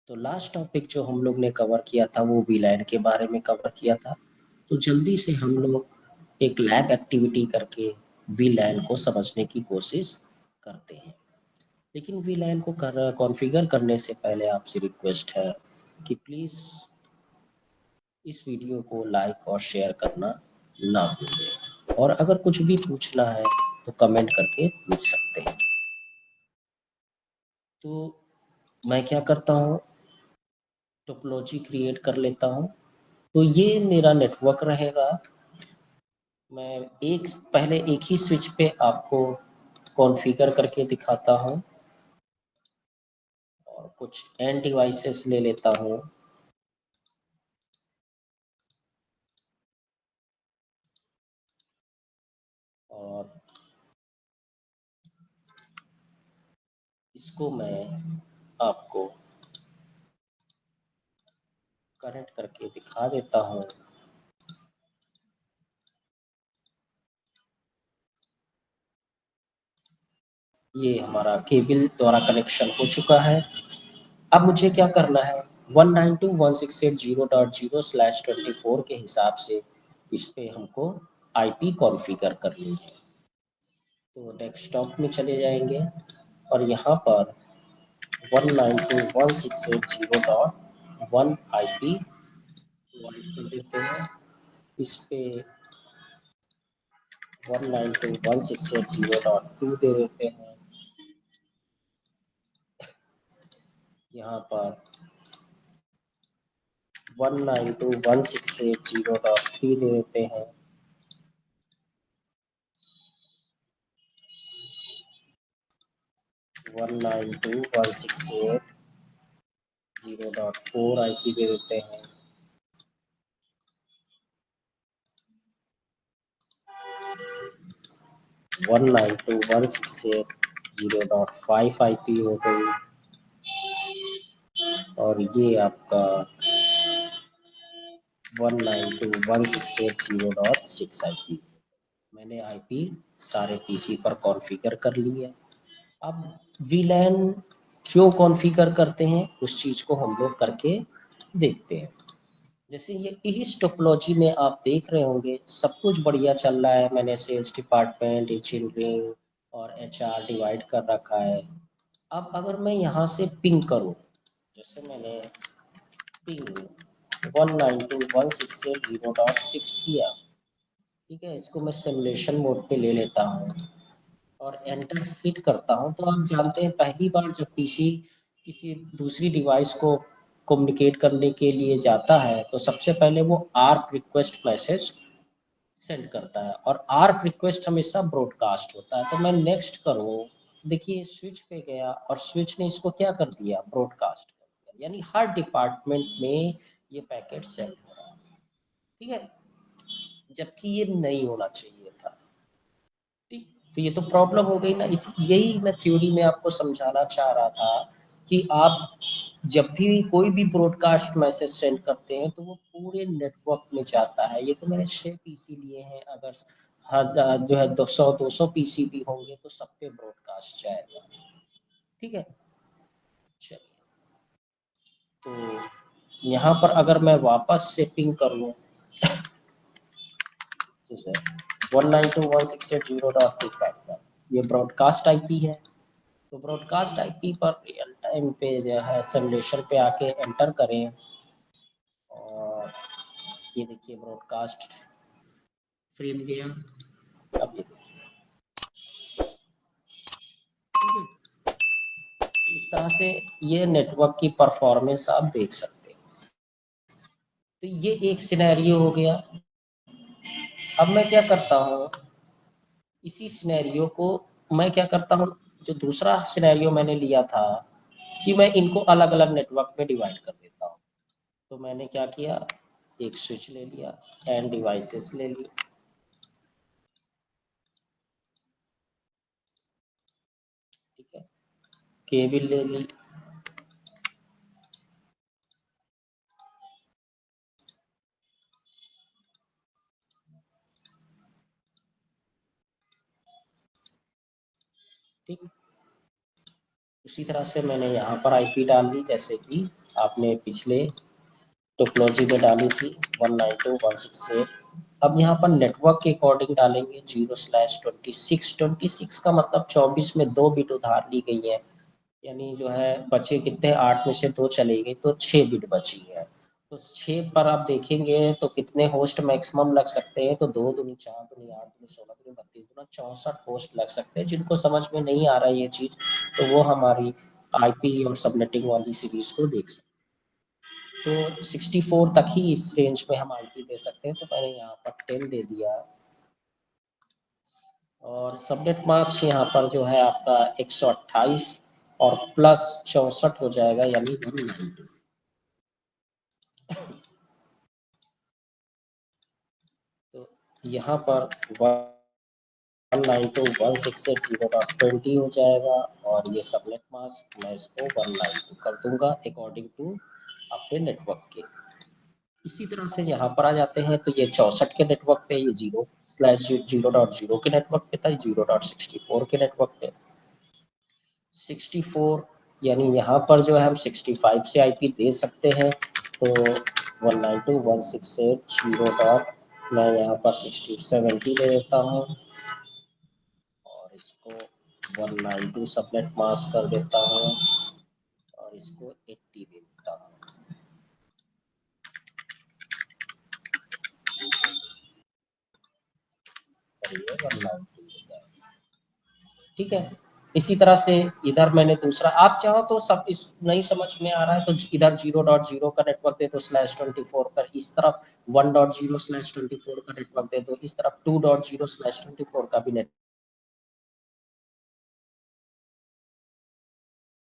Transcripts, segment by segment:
तो last topic जो हम लोग ने कवर किया था वो वीलैन के बारे में कवर किया था। तो जल्दी से हम लोग एक लैब एक्टिविटी करके वीलैन को समझने की कोशिश करते हैं। लेकिन वीलैन को कॉन्फ़िगर करने से पहले आपसे रिक्वेस्ट है कि प्लीज़ इस वीडियो को लाइक और शेयर करना ना भूलें, और अगर कुछ भी पूछना है तो कमेंट करके पूछ सकते हैं। तो मैं क्या करता हूँ, टोपोलॉजी क्रिएट कर लेता हूँ। तो ये मेरा नेटवर्क रहेगा। मैं पहले एक ही स्विच पे आपको कॉन्फ़िगर करके दिखाता हूँ और कुछ एंड डिवाइसेस ले लेता हूँ। और इसको मैं आपको कनेक्ट करके दिखा देता हूँ। ये हमारा केबल द्वारा कनेक्शन हो चुका है। अब मुझे क्या करना है, 192.168.0.0/24 के हिसाब से इस पे हमको आईपी कॉन्फ़िगर करनी है। तो डेस्कटॉप में चले जाएंगे और यहाँ पर 192.168.0.1 आईपी कर देते हैं। इस पे 192.168.0.2 दे देते हैं। यहाँ पर 192.168.0.3 दे देते हैं। 192.168.0.4 आईपी दे देते हैं। 192.168.0.5 आईपी हो गई। और ये आपका 192.168.0.6 आईपी। मैंने आईपी सारे पीसी पर कॉन्फ़िगर कर लिए। अब वीलैन क्यों कॉन्फ़िगर करते हैं उस चीज़ को हम लोग करके देखते हैं। जैसे ये इस टोपोलॉजी में आप देख रहे होंगे सब कुछ बढ़िया चल रहा है। मैंने सेल्स डिपार्टमेंट, इंजीनियरिंग और एचआर डिवाइड कर रखा है। अब अगर मैं यहाँ से पिंग करूँ, जैसे मैंने पिंग 192.168.0.6 किया, ठीक है, इसको मैं सिमुलेशन मोड पे ले लेता हूँ और एंटर हिट करता हूँ। तो आप जानते हैं पहली बार जब पीसी किसी दूसरी डिवाइस को कम्युनिकेट करने के लिए जाता है तो सबसे पहले वो आर्क रिक्वेस्ट मैसेज सेंड करता है, और आर्क रिक्वेस्ट हमेशा ब्रॉडकास्ट होता है। तो मैं नेक्स्ट करूँ, देखिए स्विच पे गया और स्विच ने इसको क्या कर दिया, ब्रॉडकास्ट कर दिया। यानी हर डिपार्टमेंट में ये पैकेट सेंड हो रहा है, ठीक है, जबकि ये नहीं होना चाहिए था। ठीक, तो ये तो प्रॉब्लम हो गई ना। यही मैं थ्योरी में आपको समझाना चाह रहा था कि आप जब भी कोई भी ब्रॉडकास्ट मैसेज सेंड करते हैं तो वो पूरे नेटवर्क में जाता है। ये तो मैंने 6 पीसी लिए हैं, अगर जो है 200 पीसी भी होंगे तो सब पे ब्रॉडकास्ट जाएगा। ठीक है, चलिए। तो यहाँ पर अगर मैं वापस से पिंग कर लूँ, जैसे 192.168.0.2, ये ब्रॉडकास्ट आईपी है। तो ब्रॉडकास्ट आईपी पर रियल टाइम पे जो है सिमुलेशन पे आके एंटर करें और ये देखिए ब्रॉडकास्ट फ्रेम गया। अब ये देखिए, ठीक है, इस तरह से ये नेटवर्क की परफॉर्मेंस आप देख सकते हैं। तो ये एक सिनेरियो हो गया। अब मैं क्या करता हूँ, इसी सिनेरियो को मैं क्या करता हूँ, जो दूसरा सिनेरियो मैंने लिया था कि मैं इनको अलग अलग नेटवर्क में डिवाइड कर देता हूँ। तो मैंने क्या किया, एक स्विच ले लिया, एंड डिवाइसेस ले ली, ठीक है, केबल ले ली, ठीक। उसी तरह से मैंने यहाँ पर आईपी डाल दी, जैसे कि आपने पिछले टोपोलॉजी में डाली थी 192.168। अब यहाँ पर नेटवर्क के अकॉर्डिंग डालेंगे 0/26। 26 का मतलब 24 में 2 बिट उधार ली गई है, यानी जो है बचे कितने, 8 में से 2 चली गई तो 6 बिट बची है। तो 6 पर आप देखेंगे तो कितने होस्ट मैक्सिमम लग सकते हैं, तो 2 दूनी 4 दूनी 8 दूनी 16 दूनी 32 दूना 64 होस्ट लग सकते हैं। जिनको समझ में नहीं आ रहा है ये चीज़, तो वो हमारी आईपी और सबनेटिंग वाली सीरीज को देख सकते हैं। तो 64 तक ही इस रेंज में हम आईपी दे सकते हैं, तो मैंने यहाँ पर 10 दे दिया। और सबनेट मास्क यहाँ पर जो है आपका 128 और प्लस 64 हो जाएगा, यानी 192। तो यहाँ पर 192.168.0.20 हो जाएगा, और ये सबनेट मास्क मैं इसको 192 कर दूंगा अकॉर्डिंग टू अपने नेटवर्क के। इसी तरह से यहाँ पर आ जाते हैं, तो ये 64 के नेटवर्क पे, ये 0/0.0 के नेटवर्क पे था, 0.64 के नेटवर्क पे। 64 यानी यहाँ पर जो है हम 65 से आईपी दे सकते हैं, तो 192.168.0. मैं यहाँ पर 70 दे देता हूँ, और इसको 192 सबनेट मास्क कर देता हूँ, और इसको 80 दे देता हूँ। ठीक है। इसी तरह से इधर मैंने दूसरा, आप चाहो तो सब इस नहीं समझ में आ रहा है तो इधर 0.0 का नेटवर्क दे दो /24 पर, इस तरफ 1.0/24 का नेटवर्क दे दो, इस तरफ 2.0/24 का भी नेटवर्क।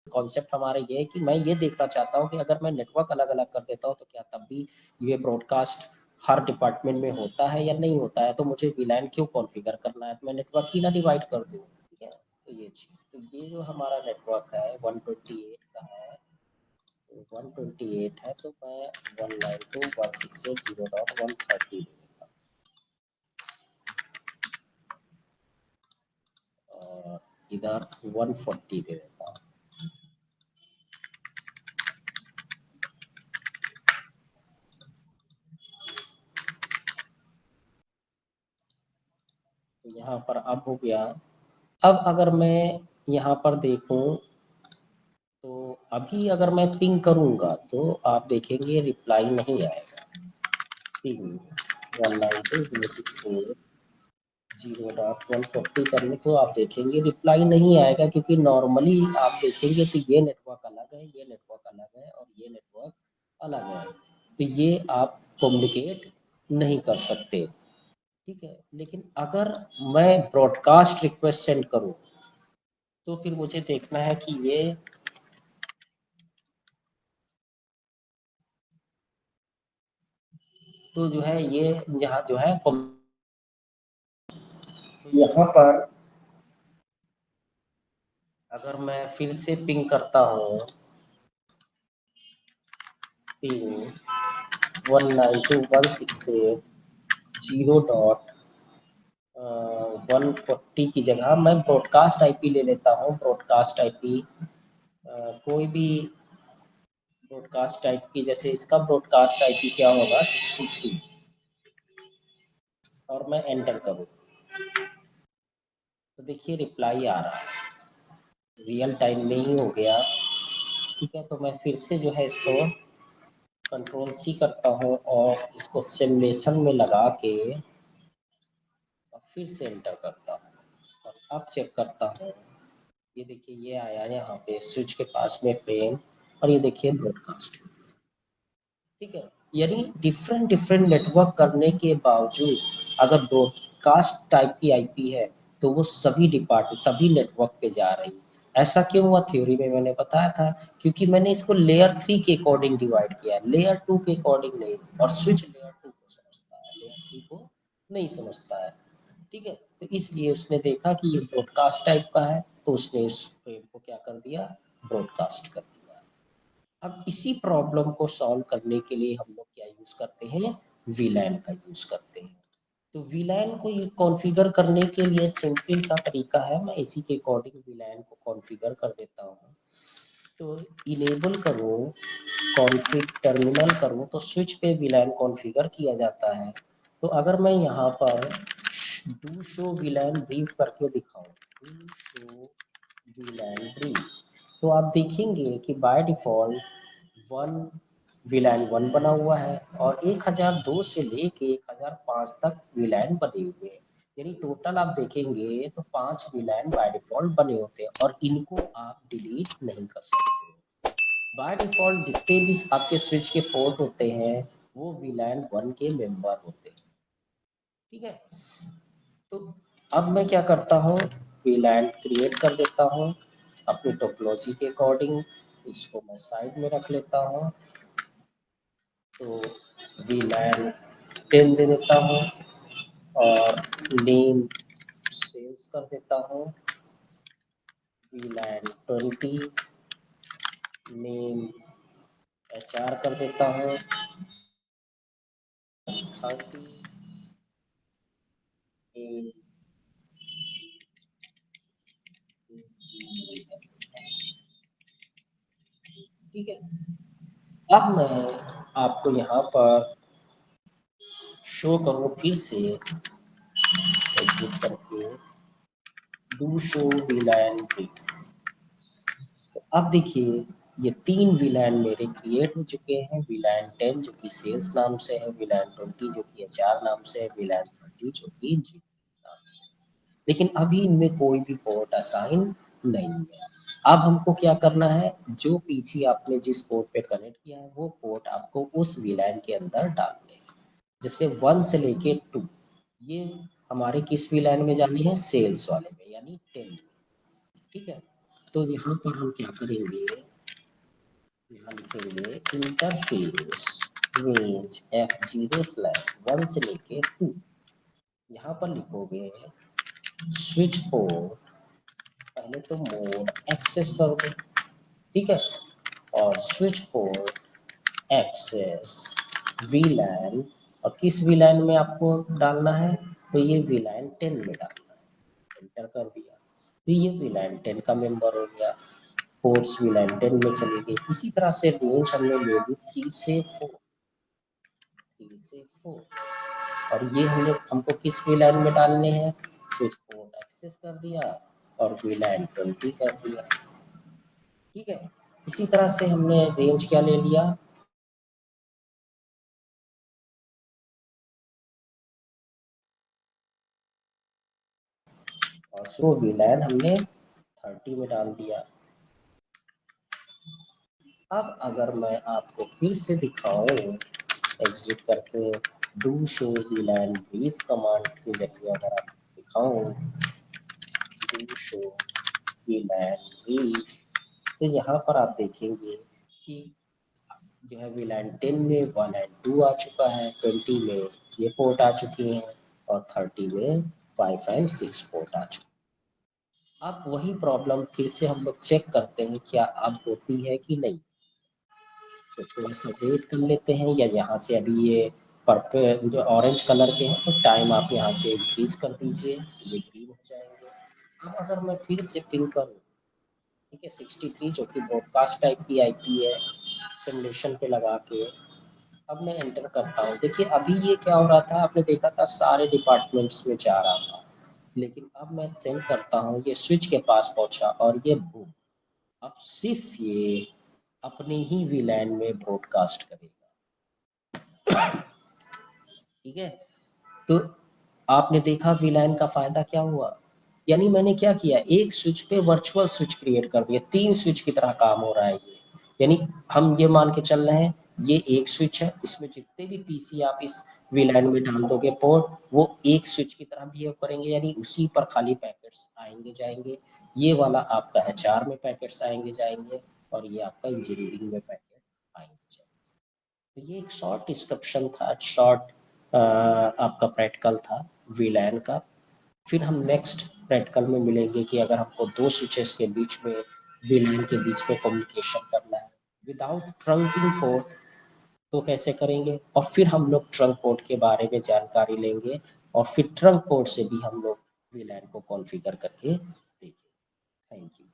कॉन्सेप्ट हमारा ये है कि मैं ये देखना चाहता हूँ कि अगर मैं नेटवर्क अलग अलग कर देता हूँ तो क्या तब भी ये ब्रॉडकास्ट हर डिपार्टमेंट में होता है या नहीं होता है, तो मुझे वीलैन क्यों कॉन्फ़िगर करना है, तो मैं नेटवर्क ही ना डिवाइड कर दूँ। ठीक है, तो ये चीज़, तो ये जो हमारा नेटवर्क है 128 का है, तो 128 है, तो मैं 192.168.0.130 देता हूँ, और इधर 140 दे देता हूँ। तो यहाँ पर अब हो गया। अब अगर मैं यहाँ पर देखूं, तो अभी अगर मैं पिंग करूंगा तो आप देखेंगे रिप्लाई नहीं आएगा। पिंग 192.168.0.140 करेंगे तो आप देखेंगे रिप्लाई नहीं आएगा, क्योंकि नॉर्मली आप देखेंगे तो ये नेटवर्क अलग है, ये नेटवर्क अलग है, और ये नेटवर्क अलग है, तो ये आप कम्युनिकेट नहीं कर सकते। ठीक है, लेकिन अगर मैं ब्रॉडकास्ट रिक्वेस्ट सेंड करूं, तो फिर मुझे देखना है कि ये तो जो है ये यहाँ जो है, तो यहाँ पर अगर मैं फिर से पिंग करता हूँ, पिंग 192.168.0.140 की जगह मैं ब्रॉडकास्ट आईपी ले लेता हूँ। ब्रॉडकास्ट आईपी कोई भी ब्रॉडकास्ट टाइप की, जैसे इसका ब्रॉडकास्ट आईपी क्या होगा 63, और मैं एंटर करूँ, तो देखिए रिप्लाई आ रहा है, रियल टाइम में ही हो गया। ठीक है, तो मैं फिर से जो है इसको कंट्रोल सी करता हूँ, और इसको सिमुलेशन में लगा के और फिर से एंटर करता हूँ, और अब चेक करता हूँ। ये देखिए ये आया यहाँ पे स्विच के पास में फ्रेम, और ये देखिए ब्रॉडकास्ट। ठीक है, यानी डिफरेंट डिफरेंट नेटवर्क करने के बावजूद अगर ब्रॉडकास्ट टाइप की आईपी है, तो वो सभी डिपार्टमेंट सभी नेटवर्क पे जा रही है। ऐसा क्यों हुआ, थ्योरी में मैंने बताया था, क्योंकि मैंने इसको लेयर 3 के अकॉर्डिंग डिवाइड किया है, लेयर 2 के अकॉर्डिंग नहीं, और स्विच लेयर 2 को समझता है, लेयर 3 को नहीं समझता है। ठीक है, तो इसलिए उसने देखा कि ये ब्रॉडकास्ट टाइप का है, तो उसने इस फ्रेम को क्या कर दिया, ब्रॉडकास्ट कर दिया। अब इसी प्रॉब्लम को सॉल्व करने के लिए हम लोग क्या यूज करते हैं, वीलैन का यूज करते हैं। तो वीलैन को ये कॉन्फ़िगर करने के लिए सिंपल सा तरीका है, मैं इसी के अकॉर्डिंग वीलैन को कॉन्फ़िगर कर देता हूँ। तो इनेबल करो कॉन्फ़िग टर्मिनल करूँ तो स्विच पे VLAN कॉन्फ़िगर किया जाता है। तो अगर मैं यहाँ पर डू शो VLAN ब्रीफ करके दिखाऊँ, डू शो VLAN ब्रीफ, तो आप देखेंगे कि बाय डिफ़ॉल्ट 1 VLAN 1 बना हुआ है और 1002 से लेके 1005 तक VLAN बने हुए हैं। यानी टोटल आप देखेंगे तो 5 VLAN बाय डिफ़ॉल्ट बने होते हैं और इनको आप डिलीट नहीं कर सकते। बाय डिफ़ॉल्ट जितने भी आपके स्विच के पोर्ट होते हैं, वो VLAN 1 के मेंबर होते हैं, ठीक है? तो अब मैं क्या करता हूँ, VLAN क्रिएट कर देता हूँ अपनी टोपोलॉजी के अकॉर्डिंग, इसको मैं साइड में रख लेता हूँ। तो VLAN 10 दे देता हूँ और नेम सेल्स कर देता हूँ, VLAN 20 नेम HR कर देता हूँ, 30 ठीक है। अब मैं आपको यहाँ पर शो करूँ फिर से एग्जिट करके डू शो VLAN ब्रीफ। तो अब देखिए ये 3 VLAN मेरे क्रिएट हो चुके हैं, VLAN 10 जो कि सेल्स नाम से है, VLAN 20 जो कि HR नाम से है, VLAN 30 जो कि G नाम से है। लेकिन अभी इनमें कोई भी पोर्ट असाइन नहीं है। अब हमको क्या करना है, जो पीसी आपने जिस पोर्ट पे कनेक्ट किया है वो पोर्ट आपको उस VLAN के अंदर डालने हैं। जैसे 1 से लेके 2 ये हमारे किस VLAN में जानी है, सेल्स वाले में यानी 10 में, ठीक है। तो यहाँ पर हम क्या करेंगे, यहाँ लिखेंगे इंटरफेस रेंज F0/1 से लेके 2, यहाँ पर लिखोगे स्विच पोर्ट, पहले तो मोड एक्सेस कर दो, ठीक है, और स्विच पोर्ट एक्सेस VLAN, और किस VLAN में आपको डालना है, तो ये VLAN 10 में डालना है, एंटर कर दिया, तो ये VLAN 10 का मेंबर हो गया, पोर्ट्स VLAN 10 में चली गई। इसी तरह से रेंज हमने ले ली 3 से 4, 3 से 4, और ये हमको किस VLAN में डालने हैं, स्विच पोर्ट एक्सेस कर दिया और VLAN 20 कर दिया, ठीक है। इसी तरह से हमने रेंज क्या ले लिया, और सो VLAN हमने 30 में डाल दिया। अब अगर मैं आपको फिर से दिखाऊं एग्जिट करके do show VLAN brief command के जरिए अगर आप दिखाऊं डू शो VLAN ब्रीफ, तो यहाँ पर आप देखेंगे कि जो है VLAN 10 में 1 and 2 आ चुका है, 20 में ये पोर्ट आ चुकी हैं और 30 में 5 and 6 पोर्ट आ चुके हैं। अब वही प्रॉब्लम फिर से हम लोग चेक करते हैं क्या अब होती है कि नहीं, तो थोड़ा सा वेट कर लेते हैं, या यहाँ से अभी ये पर्पल जो ऑरेंज कलर के हैं तो टाइम आप यहाँ से इंक्रीज कर दीजिए, ये ग्रीन हो जाएंगे। अब अगर मैं फिर से पिंग करूँ, ठीक है, 63 जो कि ब्रॉडकास्ट टाइप की आईपी है, सिमुलेशन पे लगा के अब मैं एंटर करता हूँ, देखिए अभी ये क्या हो रहा था, आपने देखा था सारे डिपार्टमेंट्स में जा रहा था, लेकिन अब मैं सेंड करता हूँ, ये स्विच के पास पहुंचा और ये बूम, अब सिर्फ ये अपने ही VLAN में ब्रॉडकास्ट करेगा, ठीक है। तो आपने देखा VLAN का फायदा क्या हुआ, यानी मैंने क्या किया, एक स्विच पे वर्चुअल स्विच क्रिएट कर दिया, 3 स्विच की तरह काम हो रहा है ये, यानी हम ये मान के चल रहे हैं ये एक स्विच है, इसमें जितने भी पीसी आप इस VLAN में डाल दोगे पोर्ट, वो एक स्विच की तरह बिहेव करेंगे, यानी उसी पर खाली पैकेट्स आएंगे जाएंगे, ये वाला आपका HR में पैकेट्स आएंगे जाएंगे और ये आपका इंजीनियरिंग में पैकेट आएंगे जाएंगे। तो ये एक शॉर्ट डिस्क्रिप्शन था, शॉर्ट आपका प्रैक्टिकल था VLAN का। फिर हम नेक्स्ट प्रैक्टिकल में मिलेंगे कि अगर हमको 2 स्विचेस के बीच में VLAN के बीच में कम्युनिकेशन करना है विदाउट ट्रंकिंग पोर्ट, तो कैसे करेंगे, और फिर हम लोग ट्रंक पोर्ट के बारे में जानकारी लेंगे और फिर ट्रंक पोर्ट से भी हम लोग VLAN को कॉन्फ़िगर करके देखेंगे। Thank you.